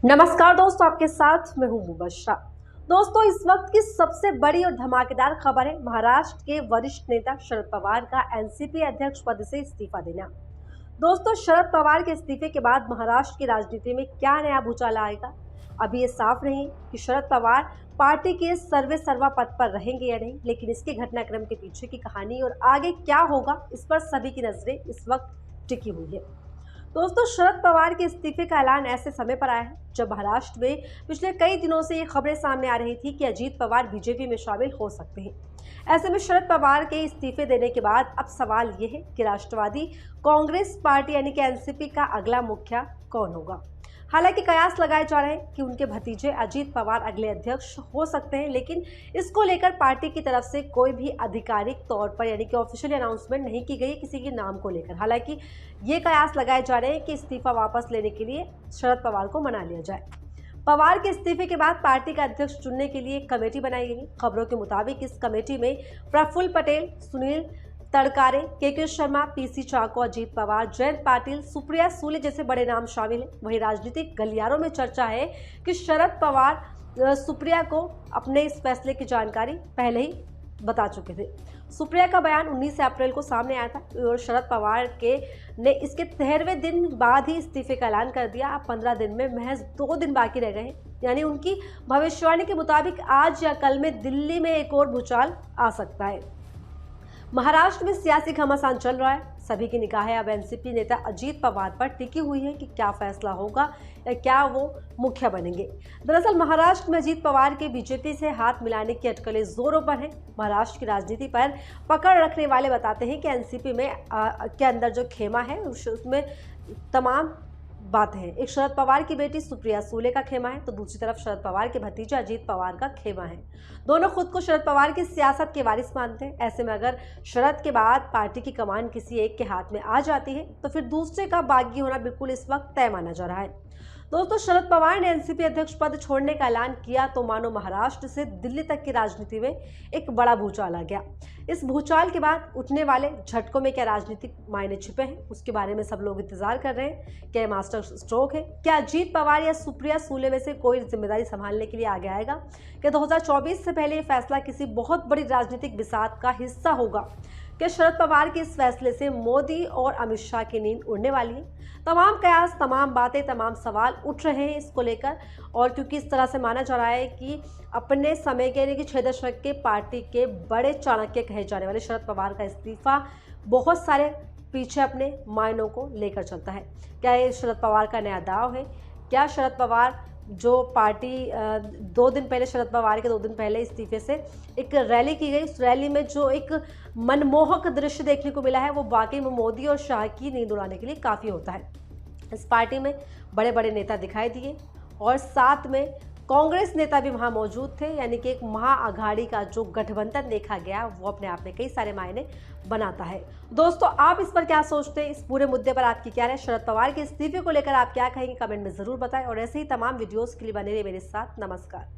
नमस्कार दोस्तों, आपके साथ मैं हूं मुबश्शरा। दोस्तों, इस वक्त की सबसे बड़ी और धमाकेदार खबर है महाराष्ट्र के वरिष्ठ नेता शरद पवार का एनसीपी अध्यक्ष पद से इस्तीफा देना। दोस्तों, शरद पवार के इस्तीफे के बाद महाराष्ट्र की राजनीति में क्या नया भूचाल आएगा? अभी ये साफ नहीं कि शरद पवार पार्टी के सर्वे सर्वा पद पर रहेंगे या नहीं, लेकिन इसके घटनाक्रम के पीछे की कहानी और आगे क्या होगा, इस पर सभी की नजरें इस वक्त टिकी हुई है। दोस्तों, शरद पवार के इस्तीफे का ऐलान ऐसे समय पर आया है जब महाराष्ट्र में पिछले कई दिनों से ये खबरें सामने आ रही थी कि अजीत पवार बीजेपी में शामिल हो सकते हैं। ऐसे में शरद पवार के इस्तीफे देने के बाद अब सवाल ये है कि राष्ट्रवादी कांग्रेस पार्टी यानी कि एनसीपी का अगला मुखिया कौन होगा। हालांकि कयास लगाए जा रहे हैं कि उनके भतीजे अजीत पवार अगले अध्यक्ष हो सकते हैं, लेकिन इसको लेकर पार्टी की तरफ से कोई भी आधिकारिक तौर पर यानी कि ऑफिशियल अनाउंसमेंट नहीं की गई किसी के नाम को लेकर। हालांकि ये कयास लगाए जा रहे हैं कि इस्तीफा वापस लेने के लिए शरद पवार को मना लिया जाए। पवार के इस्तीफे के बाद पार्टी का अध्यक्ष चुनने के लिए एक कमेटी बनाई गई। खबरों के मुताबिक इस कमेटी में प्रफुल्ल पटेल, सुनील तड़कारे, के शर्मा, पीसी चाको, अजीत पवार, जयंत पाटिल, सुप्रिया सुले जैसे बड़े नाम शामिल हैं। वहीं राजनीतिक गलियारों में चर्चा है कि शरद पवार सुप्रिया को अपने इस फैसले की जानकारी पहले ही बता चुके थे। सुप्रिया का बयान 19 अप्रैल को सामने आया था और शरद पवार ने इसके 13वें दिन बाद ही इस्तीफे का ऐलान कर दिया। अब 15 दिन में महज 2 दिन बाकी रह गए हैं, यानी उनकी भविष्यवाणी के मुताबिक आज या कल में दिल्ली में एक और भूचाल आ सकता है। महाराष्ट्र में सियासी घमासान चल रहा है। सभी की निगाहें अब एनसीपी नेता अजीत पवार पर टिकी हुई है कि क्या फैसला होगा या क्या वो मुखिया बनेंगे। दरअसल महाराष्ट्र में अजीत पवार के बीजेपी से हाथ मिलाने की अटकलें जोरों पर हैं। महाराष्ट्र की राजनीति पर पकड़ रखने वाले बताते हैं कि एनसीपी में के अंदर जो खेमा है उसमें तमाम बातें हैं। एक शरद पवार की बेटी सुप्रिया सुले का खेमा है, तो दूसरी तरफ शरद पवार के भतीजे अजीत पवार का खेमा है। दोनों खुद को शरद पवार की सियासत के वारिस मानते हैं। ऐसे में अगर शरद के बाद पार्टी की कमान किसी एक के हाथ में आ जाती है तो फिर दूसरे का बागी होना बिल्कुल इस वक्त तय माना जा रहा है। दोस्तों, शरद पवार ने एनसीपी अध्यक्ष पद छोड़ने का ऐलान किया तो मानो महाराष्ट्र से दिल्ली तक की राजनीति में एक बड़ा भूचाल आ गया। इस भूचाल के बाद उठने वाले झटकों में क्या राजनीतिक मायने छिपे हैं, उसके बारे में सब लोग इंतजार कर रहे हैं। क्या मास्टर स्ट्रोक है? क्या अजीत पवार या सुप्रिया सुले में से कोई जिम्मेदारी संभालने के लिए आगे आएगा? क्या 2024 से पहले ये फैसला किसी बहुत बड़ी राजनीतिक बिसात का हिस्सा होगा? क्या शरद पवार के इस फैसले से मोदी और अमित शाह की नींद उड़ने वाली है? तमाम कयास, तमाम बातें, तमाम सवाल उठ रहे हैं इसको लेकर। और क्योंकि इस तरह से माना जा रहा है कि अपने समय के यानी कि 6 दशक के पार्टी के बड़े चाणक्य कहे जाने वाले शरद पवार का इस्तीफा बहुत सारे पीछे अपने मायनों को लेकर चलता है। क्या ये शरद पवार का नया दाव है? क्या शरद पवार जो पार्टी 2 दिन पहले, शरद पवार के 2 दिन पहले इस्तीफे से एक रैली की गई, उस रैली में जो एक मनमोहक दृश्य देखने को मिला है वो वाकई में मोदी और शाह की नींद उड़ाने के लिए काफ़ी होता है। इस पार्टी में बड़े बड़े नेता दिखाई दिए और साथ में कांग्रेस नेता भी वहाँ मौजूद थे, यानी कि एक महाआघाड़ी का जो गठबंधन देखा गया वो अपने आप में कई सारे मायने बनाता है। दोस्तों, आप इस पर क्या सोचते हैं? इस पूरे मुद्दे पर आपकी क्या राय? शरद पवार के इस्तीफे को लेकर आप क्या कहेंगे? कमेंट में जरूर बताएं और ऐसे ही तमाम वीडियोस के लिए बने रहिए मेरे साथ। नमस्कार।